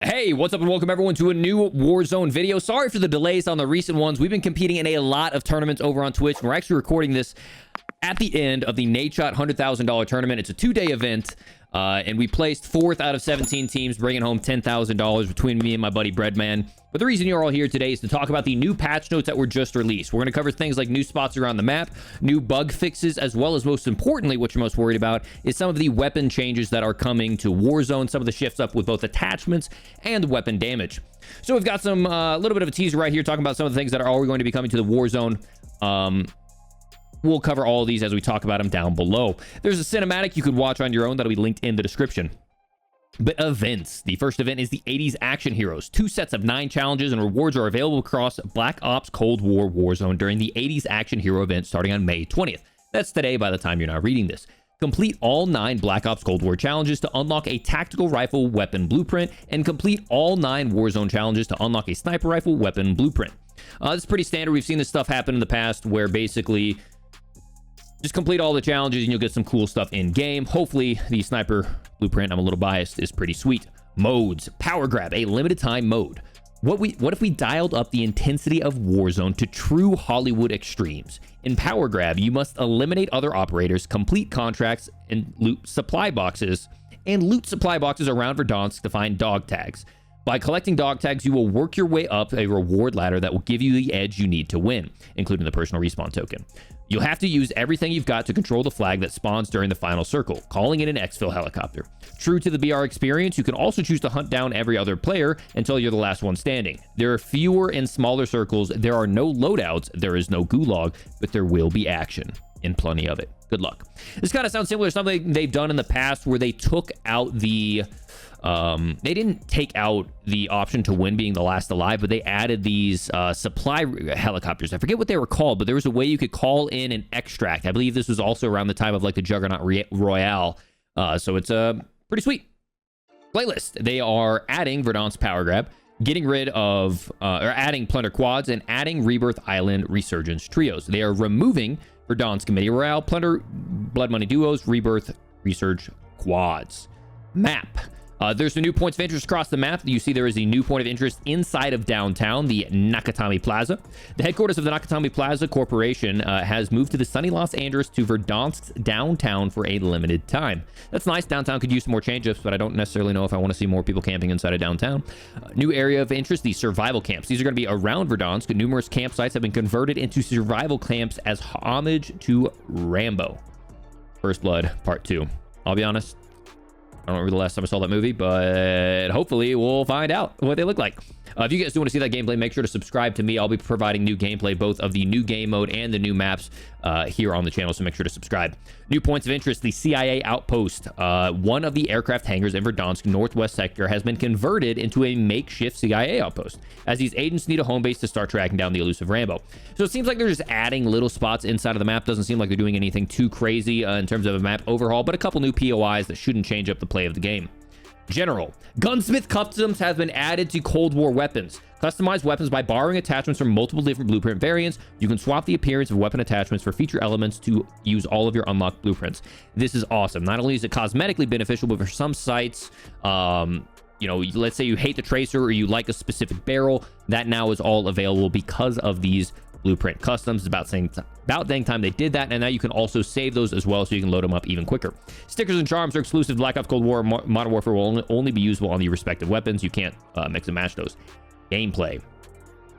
Hey, what's up and welcome everyone to a new Warzone video. Sorry for the delays on the recent ones. We've been competing in a lot of tournaments over on Twitch. We're actually recording this at the end of the Nadeshot $100,000 tournament. It's a two-day event, and we placed 4th out of 17 teams, bringing home $10,000 between me and my buddy Breadman. But the reason you're all here today is to talk about the new patch notes that were just released. We're going to cover things like new spots around the map, new bug fixes, as well as, most importantly, what you're most worried about is some of the weapon changes that are coming to Warzone, some of the shifts up with both attachments and weapon damage. So we've got some little bit of a teaser right here talking about some of the things that are all going to be coming to the Warzone. We'll cover all of these as we talk about them down below. There's a cinematic you could watch on your own that'll be linked in the description. But events. The first event is the 80s Action Heroes. 2 sets of 9 challenges and rewards are available across Black Ops Cold War Warzone during the 80s Action Hero event starting on May 20th. That's today by the time you're not reading this. Complete all 9 Black Ops Cold War challenges to unlock a tactical rifle weapon blueprint, and complete all 9 Warzone challenges to unlock a sniper rifle weapon blueprint. This is pretty standard. We've seen this stuff happen in the past where basically just complete all the challenges and you'll get some cool stuff in game. Hopefully the sniper blueprint, I'm a little biased, is pretty sweet. Modes. Power Grab, a limited time mode. What if we dialed up the intensity of Warzone to true Hollywood extremes? In Power Grab, you must eliminate other operators, complete contracts, and loot supply boxes around Verdansk to find dog tags. By collecting dog tags, you will work your way up a reward ladder that will give you the edge you need to win, including the personal respawn token. You'll have to use everything you've got to control the flag that spawns during the final circle, calling in an exfil helicopter. True to the BR experience, you can also choose to hunt down every other player until you're the last one standing. There are fewer and smaller circles, there are no loadouts, there is no gulag, but there will be action, and plenty of it. Good luck. This kind of sounds similar to something they've done in the past where they took out the they didn't take out the option to win being the last alive, but they added these supply helicopters. I forget what they were called, but there was a way you could call in an extract. I believe this was also around the time of like the Juggernaut Royale. So it's pretty sweet. Playlist. They are adding Verdansk Power Grab, getting rid of or adding Plunder Quads, and adding Rebirth Island Resurgence Trios. They are removing Verdansk Committee Royale, Plunder Blood Money Duos, Rebirth Resurge Quads. Map. There's some new points of interest across the map. You see there is a new point of interest inside of downtown, the Nakatomi Plaza. The headquarters of the Nakatomi Plaza Corporation has moved to the sunny Los Angeles to Verdansk's downtown for a limited time. That's nice. Downtown could use some more change-ups, but I don't necessarily know if I want to see more people camping inside of downtown. New area of interest, the survival camps. These are going to be around Verdansk. Numerous campsites have been converted into survival camps as homage to Rambo. First Blood Part 2. I'll be honest, I don't remember the last time I saw that movie, but hopefully we'll find out what they look like. If you guys do want to see that gameplay, make sure to subscribe to me. I'll be providing new gameplay, both of the new game mode and the new maps here on the channel, so make sure to subscribe. New points of interest, the CIA outpost. One of the aircraft hangars in Verdansk northwest sector has been converted into a makeshift CIA outpost, as these agents need a home base to start tracking down the elusive Rambo. So it seems like they're just adding little spots inside of the map. Doesn't seem like they're doing anything too crazy in terms of a map overhaul, but a couple new POIs that shouldn't change up the play of the game. General. Gunsmith customs have been added to Cold War weapons. Customize weapons by borrowing attachments from multiple different blueprint variants. You can swap the appearance of weapon attachments for feature elements to use all of your unlocked blueprints. This is awesome. Not only is it cosmetically beneficial, but for some sites, you know, let's say you hate the tracer or you like a specific barrel, that now is all available because of these blueprint customs. It's about dang time they did that, and now you can also save those as well, so you can load them up even quicker. Stickers and charms are exclusive to Black Ops Cold War. Modern Warfare will only be usable on the respective weapons. You can't mix and match those. Gameplay.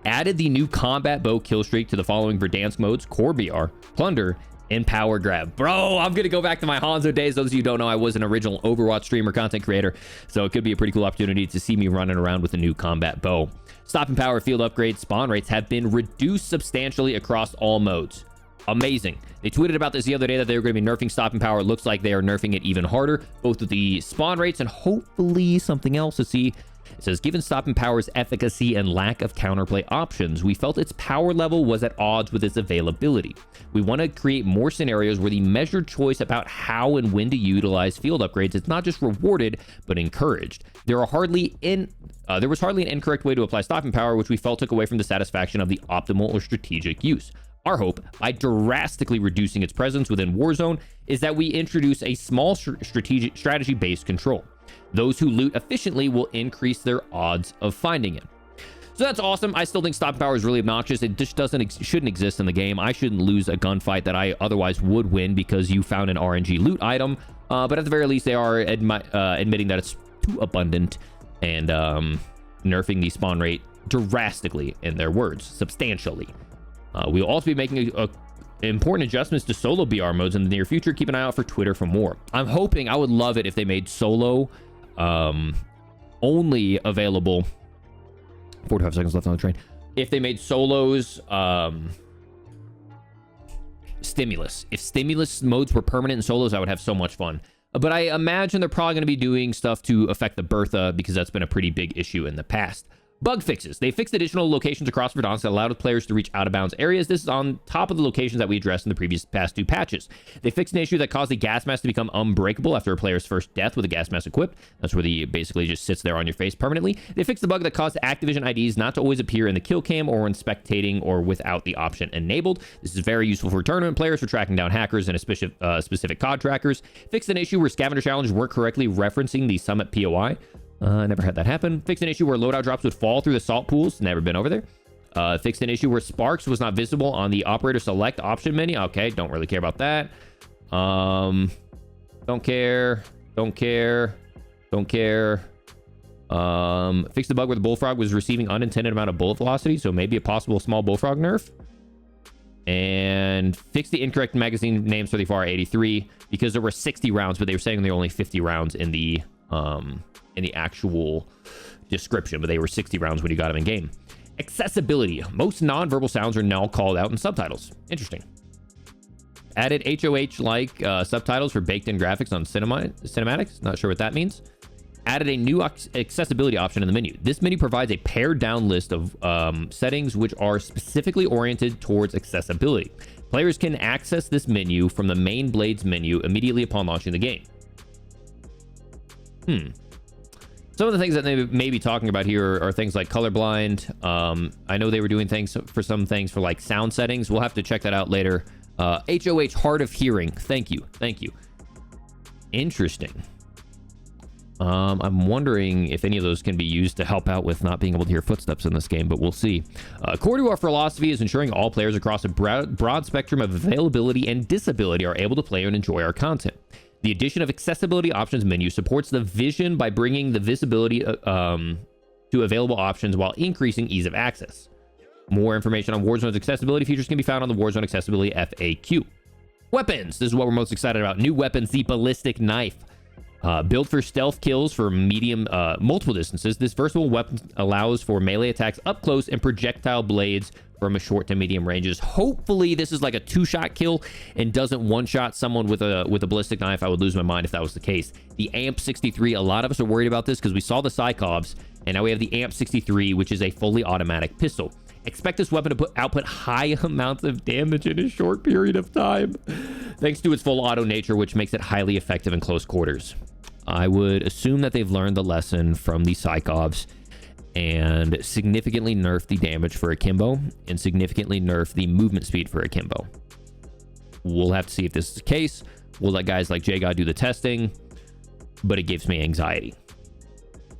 Added the new combat bow kill streak to the following Verdansk modes: Core BR, Plunder, and Power Grab. Bro, I'm gonna go back to my Hanzo days. Those of you who don't know, I was an original Overwatch streamer, content creator, so it could be a pretty cool opportunity to see me running around with a new combat bow. Stop and power field upgrades. Spawn rates have been reduced substantially across all modes. Amazing. They tweeted about this the other day that they were going to be nerfing stop and power. It looks like they are nerfing it even harder, both with the spawn rates and hopefully something else to see. It says, given stop and power's efficacy and lack of counterplay options, we felt its power level was at odds with its availability. We want to create more scenarios where the measured choice about how and when to utilize field upgrades is not just rewarded, but encouraged. There was hardly an incorrect way to apply stop and power, which we felt took away from the satisfaction of the optimal or strategic use. Our hope, by drastically reducing its presence within Warzone, is that we introduce a small strategy-based control. Those who loot efficiently will increase their odds of finding it. So that's awesome. I still think stopping power is really obnoxious. It just shouldn't exist in the game. I shouldn't lose a gunfight that I otherwise would win because you found an RNG loot item. But at the very least, they are admitting that it's too abundant and nerfing the spawn rate drastically, in their words, substantially. We'll also be making important adjustments to solo BR modes in the near future. Keep an eye out for Twitter for more. I'm hoping, I would love it if they made solo only available. 45 seconds left on the train. If they made solos stimulus. If stimulus modes were permanent in solos, I would have so much fun. But I imagine they're probably going to be doing stuff to affect the Bertha, because that's been a pretty big issue in the past. Bug fixes. They fixed additional locations across Verdansk that allowed players to reach out-of-bounds areas. This is on top of the locations that we addressed in the past 2 patches. They fixed an issue that caused the gas mask to become unbreakable after a player's first death with a gas mask equipped. That's where the basically just sits there on your face permanently. They fixed the bug that caused Activision IDs not to always appear in the kill cam or when spectating or without the option enabled. This is very useful for tournament players for tracking down hackers and specific COD trackers. Fixed an issue where scavenger challenges weren't correctly referencing the summit POI. Never had that happen. Fixed an issue where loadout drops would fall through the salt pools. Never been over there. Fixed an issue where sparks was not visible on the operator select option menu. Okay, don't really care about that. Don't care. Fixed the bug where the bullfrog was receiving unintended amount of bullet velocity, so maybe a possible small bullfrog nerf. And fixed the incorrect magazine names for the FAR-83 because there were 60 rounds, but they were saying there were only 50 rounds in the actual description, but they were 60 rounds when you got them in game. Accessibility. Most non-verbal sounds are now called out in subtitles. Interesting. Added HOH-like subtitles for baked-in graphics on cinematics. Not sure what that means. Added a new accessibility option in the menu. This menu provides a pared-down list of settings which are specifically oriented towards accessibility. Players can access this menu from the main Blades menu immediately upon launching the game. Some of the things that they may be talking about here are things like colorblind. I know they were doing things for some things for like sound settings. We'll have to check that out later. HOH, hard of hearing. Thank you. Interesting. I'm wondering if any of those can be used to help out with not being able to hear footsteps in this game, but we'll see. Core to our philosophy is ensuring all players across a broad spectrum of availability and disability are able to play and enjoy our content. The addition of accessibility options menu supports the vision by bringing the visibility to available options while increasing ease of access. More information on Warzone's accessibility features can be found on the Warzone Accessibility FAQ. Weapons. This is what we're most excited about. New weapons, the ballistic knife. Built for stealth kills for medium, multiple distances, this versatile weapon allows for melee attacks up close and projectile blades from a short to medium ranges. Hopefully this is like a 2-shot kill and doesn't one-shot someone with a ballistic knife. I would lose my mind if that was the case. The AMP-63, a lot of us are worried about this because we saw the Cyclops, and now we have the AMP-63, which is a fully automatic pistol. Expect this weapon to output high amounts of damage in a short period of time, thanks to its full auto nature, which makes it highly effective in close quarters. I would assume that they've learned the lesson from the Cyclops and significantly nerfed the damage for Akimbo and significantly nerfed the movement speed for Akimbo. We'll have to see if this is the case. We'll let guys like JGod do the testing, but it gives me anxiety.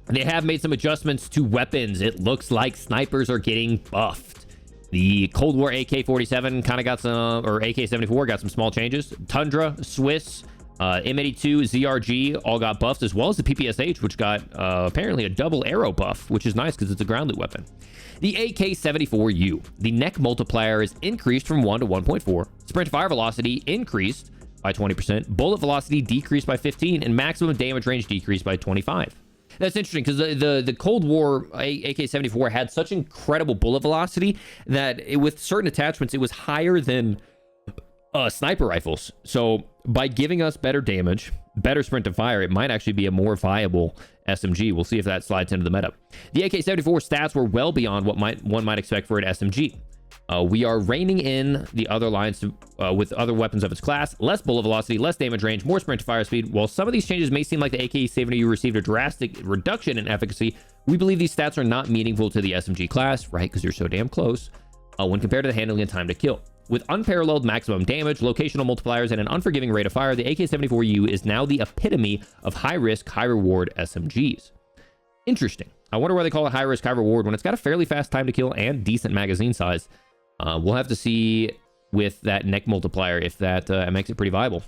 They have made some adjustments to weapons. It looks like snipers are getting buffed. The Cold War AK-47 kind of got some, or AK-74 got some small changes. Tundra, Swiss, M82, ZRG all got buffed, as well as the PPSH, which got apparently a double arrow buff, which is nice because it's a ground loot weapon. The AK-74U. The neck multiplier is increased from 1 to 1.4. Sprint fire velocity increased by 20%. Bullet velocity decreased by 15, and maximum damage range decreased by 25. That's interesting because the Cold War AK-74 had such incredible bullet velocity that with certain attachments, it was higher than sniper rifles. So by giving us better damage, better sprint to fire, it might actually be a more viable SMG. We'll see if that slides into the meta. The AK-74 stats were well beyond what one might expect for an SMG. We are reining in the other lines with other weapons of its class, less bullet velocity, less damage range, more sprint to fire speed. While some of these changes may seem like the AK-70 received a drastic reduction in efficacy, we believe these stats are not meaningful to the SMG class, right? Because you're so damn close when compared to the handling and time to kill. With unparalleled maximum damage, locational multipliers, and an unforgiving rate of fire, the AK-74U is now the epitome of high-risk, high-reward SMGs. Interesting. I wonder why they call it high-risk, high-reward when it's got a fairly fast time to kill and decent magazine size. We'll have to see with that neck multiplier if that makes it pretty viable.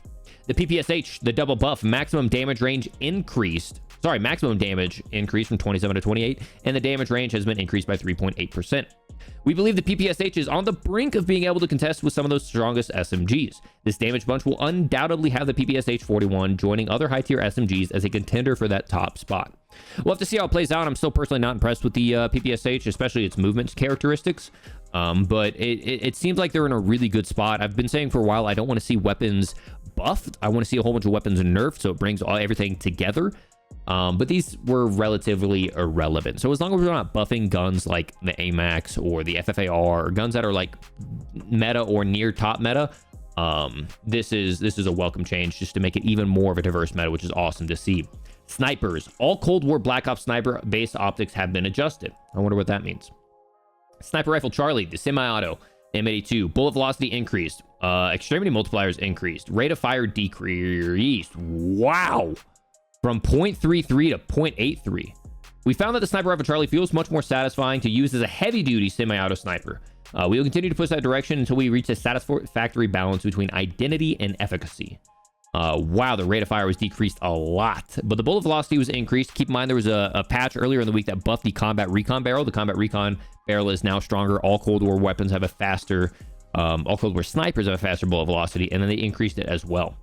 The ppsh, the double buff, maximum damage range increased. Sorry, maximum damage increased from 27 to 28, and the damage range has been increased by 3.8%. We believe the ppsh is on the brink of being able to contest with some of those strongest SMGs. This damage bunch will undoubtedly have the ppsh 41 joining other high-tier SMGs as a contender for that top spot. We'll have to see how it plays out. I'm still personally not impressed with the ppsh, especially its movement characteristics. But it seems like they're in a really good spot. I've been saying for a while I don't want to see weapons buffed. I want to see a whole bunch of weapons nerfed, so it brings everything together. But these were relatively irrelevant. So as long as we're not buffing guns like the AMAX or the FFAR, or guns that are like meta or near top meta, this is a welcome change just to make it even more of a diverse meta, which is awesome to see. Snipers. All Cold War Black Ops sniper-based optics have been adjusted. I wonder what that means. Sniper Rifle Charlie, the semi-auto, M82. Bullet velocity increased. Extremity multipliers increased. Rate of fire decreased. Wow! From 0.33 to 0.83. We found that the Sniper Rifle Charlie feels much more satisfying to use as a heavy-duty semi-auto sniper. We will continue to push that direction until we reach a satisfactory balance between identity and efficacy. Wow, the rate of fire was decreased a lot, but the bullet velocity was increased. Keep in mind there was a patch earlier in the week that buffed the combat recon barrel. The combat recon barrel is now stronger. All Cold War weapons have a faster, all Cold War snipers have a faster bullet velocity, and then they increased it as well.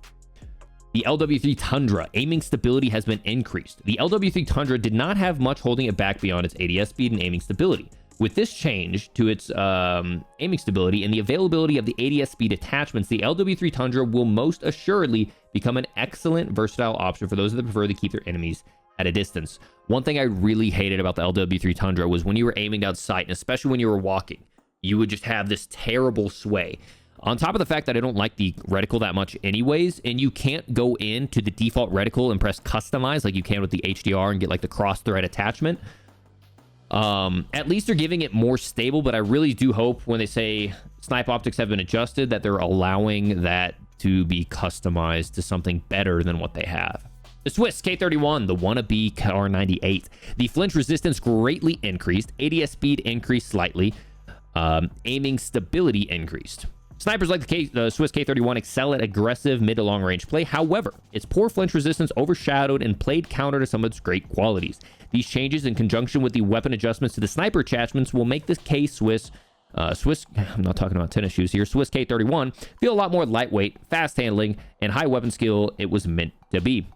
The LW3 Tundra aiming stability has been increased. The LW3 Tundra did not have much holding it back beyond its ADS speed and aiming stability. With this change to its aiming stability and the availability of the ADS speed attachments, the LW3 Tundra will most assuredly become an excellent versatile option for those that prefer to keep their enemies at a distance. One thing I really hated about the LW3 Tundra was when you were aiming down sight, and especially when you were walking, you would just have this terrible sway. On top of the fact that I don't like the reticle that much anyways, and you can't go into the default reticle and press customize like you can with the HDR and get like the cross thread attachment. At least they're giving it more stable, but I really do hope when they say snipe optics have been adjusted that they're allowing that to be customized to something better than what they have. The Swiss K31, the wannabe Kar98. The flinch resistance greatly increased. ADS speed increased slightly. Aiming stability increased. Snipers like the Swiss K31 excel at aggressive mid to long range play. However, its poor flinch resistance overshadowed and played counter to some of its great qualities. These changes, in conjunction with the weapon adjustments to the sniper attachments, will make this I'm not talking about tennis shoes here, Swiss K31 feel a lot more lightweight, fast handling, and high weapon skill it was meant to be.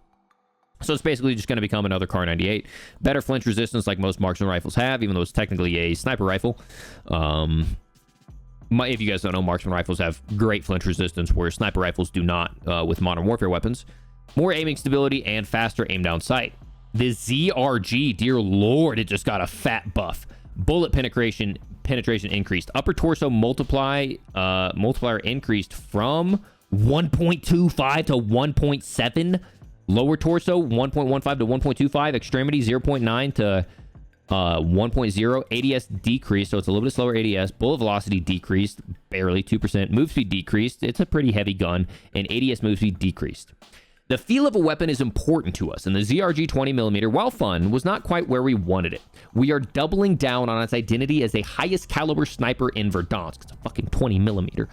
So it's basically just going to become another Kar98. Better flinch resistance like most marksman rifles have, even though it's technically a sniper rifle. If you guys don't know, marksman rifles have great flinch resistance, where sniper rifles do not with modern warfare weapons. More aiming stability and faster aim down sight. The ZRG, dear lord, it just got a fat buff. Bullet penetration increased. Upper torso multiplier increased from 1.25 to 1.7. Lower torso 1.15 to 1.25. Extremity 0.9 to 1.0. ADS decreased, so it's a little bit slower ADS. Bullet velocity decreased, barely 2%. Move speed decreased. It's a pretty heavy gun. And ADS move speed decreased. The feel of a weapon is important to us, and the ZRG 20mm, while fun, was not quite where we wanted it. We are doubling down on its identity as a highest caliber sniper in Verdansk. It's a fucking 20mm.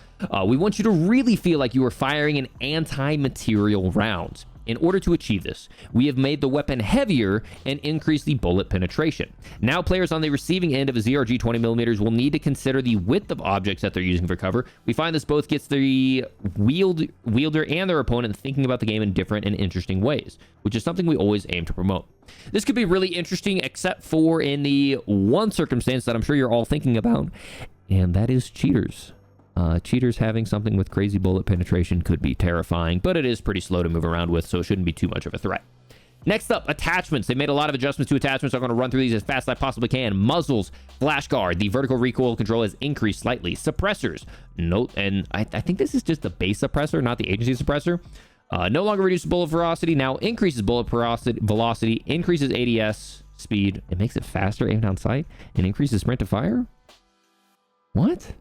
We want you to really feel like you are firing an anti-material round. In order to achieve this, we have made the weapon heavier and increased the bullet penetration. Now players on the receiving end of a ZRG 20mm will need to consider the width of objects that they're using for cover. We find this both gets the wielder and their opponent thinking about the game in different and interesting ways, which is something we always aim to promote. This could be really interesting, except for in the one circumstance that I'm sure you're all thinking about, and that is cheaters. Cheaters having something with crazy bullet penetration could be terrifying, but it is pretty slow to move around with, so it shouldn't be too much of a threat. Next up, attachments. They made a lot of adjustments to attachments. I'm going to run through these as fast as I possibly can. Muzzles, flash guard. The vertical recoil control has increased slightly. Suppressors. Note, and I think this is just the base suppressor, not the agency suppressor. No longer reduces bullet velocity, now increases bullet velocity, increases ADS speed. It makes it faster aim down sight, and increases sprint to fire? What?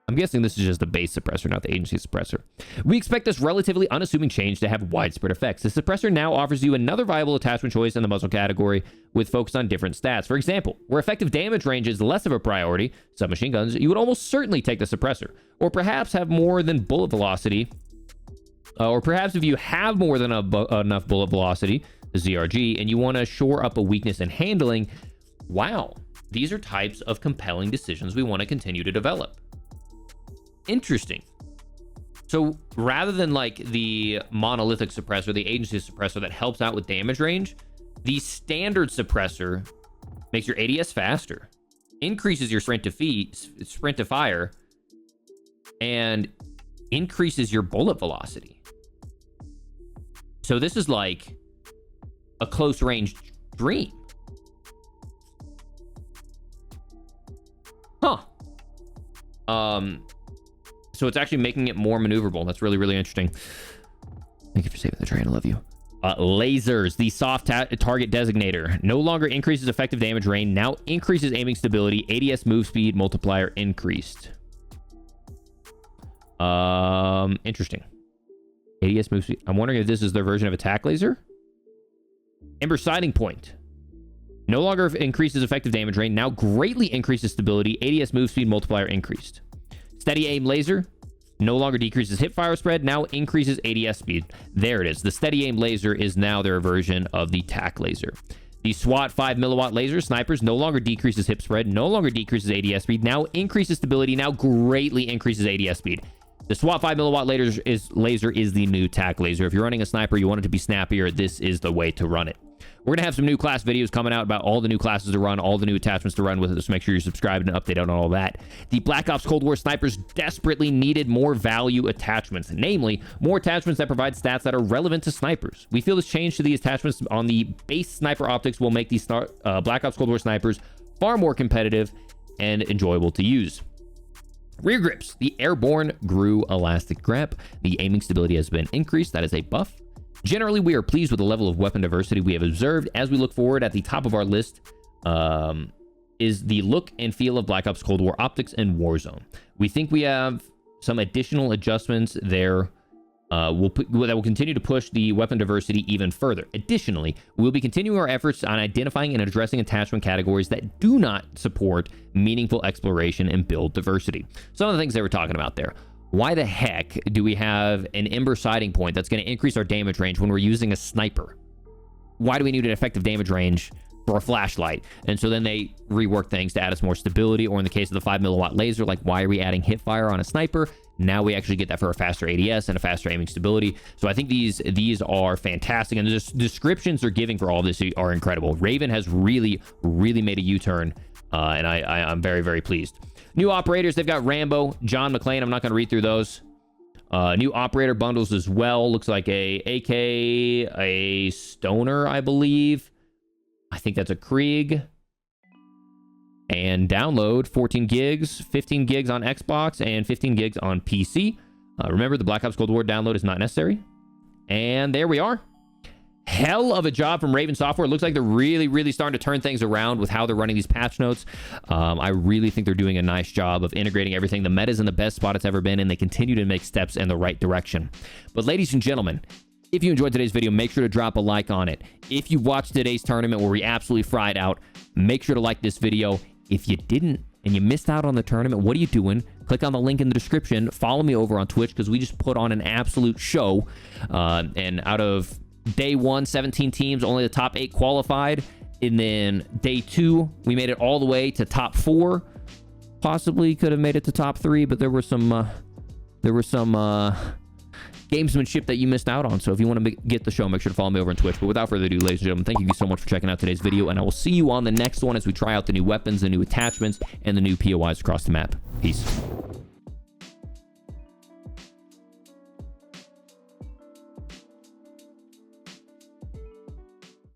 I'm guessing this is just the base suppressor, not the agency suppressor. We expect this relatively unassuming change to have widespread effects. The suppressor now offers you another viable attachment choice in the muzzle category with focus on different stats. For example, where effective damage range is less of a priority, submachine guns, you would almost certainly take the suppressor. Or perhaps have more than bullet velocity. Or perhaps if you have more than enough bullet velocity, the ZRG, and you want to shore up a weakness in handling, wow, these are types of compelling decisions we want to continue to develop. Interesting. So rather than like the monolithic suppressor, the agency suppressor that helps out with damage range, the standard suppressor makes your ADS faster, increases your sprint to fire, and increases your bullet velocity. So this is like a close range dream. Huh. So it's actually making it more maneuverable. That's really, really interesting. Thank you for saving the train. I love you. Lasers, the soft target designator. No longer increases effective damage range. Now increases aiming stability. ADS move speed multiplier increased. Interesting. ADS move speed. I'm wondering if this is their version of attack laser. Ember sighting point. No longer increases effective damage range. Now greatly increases stability. ADS move speed multiplier increased. Steady aim laser. No longer decreases hip fire spread. Now increases ADS speed. There it is. The steady aim laser is now their version of the tac laser. The SWAT 5 milliwatt laser snipers no longer decreases hip spread. No longer decreases ADS speed. Now increases stability. Now greatly increases ADS speed. The SWAT 5 milliwatt laser is the new tac laser. If you're running a sniper, you want it to be snappier, this is the way to run it. We're going to have some new class videos coming out about all the new classes to run, all the new attachments to run with it, so make sure you're subscribed and updated on all that. The Black Ops Cold War snipers desperately needed more value attachments, namely, more attachments that provide stats that are relevant to snipers. We feel this change to the attachments on the base sniper optics will make these Black Ops Cold War snipers far more competitive and enjoyable to use. Rear grips, the airborne GRU elastic grip. The aiming stability has been increased. That is a buff. Generally, we are pleased with the level of weapon diversity we have observed. As we look forward, at the top of our list is the look and feel of Black Ops Cold War optics and Warzone. We think we have some additional adjustments there that will continue to push the weapon diversity even further. Additionally, we'll be continuing our efforts on identifying and addressing attachment categories that do not support meaningful exploration and build diversity. Some of the things they were talking about there. Why the heck do we have an ember sighting point that's going to increase our damage range when we're using a sniper? Why do we need an effective damage range for a flashlight? And so then they rework things to add us more stability, or in the case of the 5 milliwatt laser, like why are we adding hip fire on a sniper? Now we actually get that for a faster ADS and a faster aiming stability. So I think these are fantastic, and the descriptions they're giving for all this are incredible. Raven has really, really made a U-turn, and I'm very, very pleased. New operators, they've got Rambo, John McClane. I'm not going to read through those. New operator bundles as well. Looks like a AK, a Stoner, I believe. I think that's a Krieg. And download 14 gigs, 15 gigs on Xbox, and 15 gigs on PC. Remember, the Black Ops Cold War download is not necessary. And there we are. Hell of a job from Raven Software. It looks like they're really, really starting to turn things around with how they're running these patch notes. I really think they're doing a nice job of integrating everything. The meta's in the best spot it's ever been, and they continue to make steps in the right direction. But ladies and gentlemen, if you enjoyed today's video, make sure to drop a like on it. If you watched today's tournament where we absolutely fried out, make sure to like this video. If you didn't and you missed out on the tournament, what are you doing? Click on the link in the description. Follow me over on Twitch, because we just put on an absolute show. And out of day 1, 17 teams, only the top 8 qualified. And then day 2, we made it all the way to top 4. Possibly could have made it to top 3, but there were some gamesmanship that you missed out on. So if you want to get the show, make sure to follow me over on Twitch. But without further ado, ladies and gentlemen, thank you so much for checking out today's video, and I will see you on the next one as we try out the new weapons, the new attachments, and the new POIs across the map. Peace.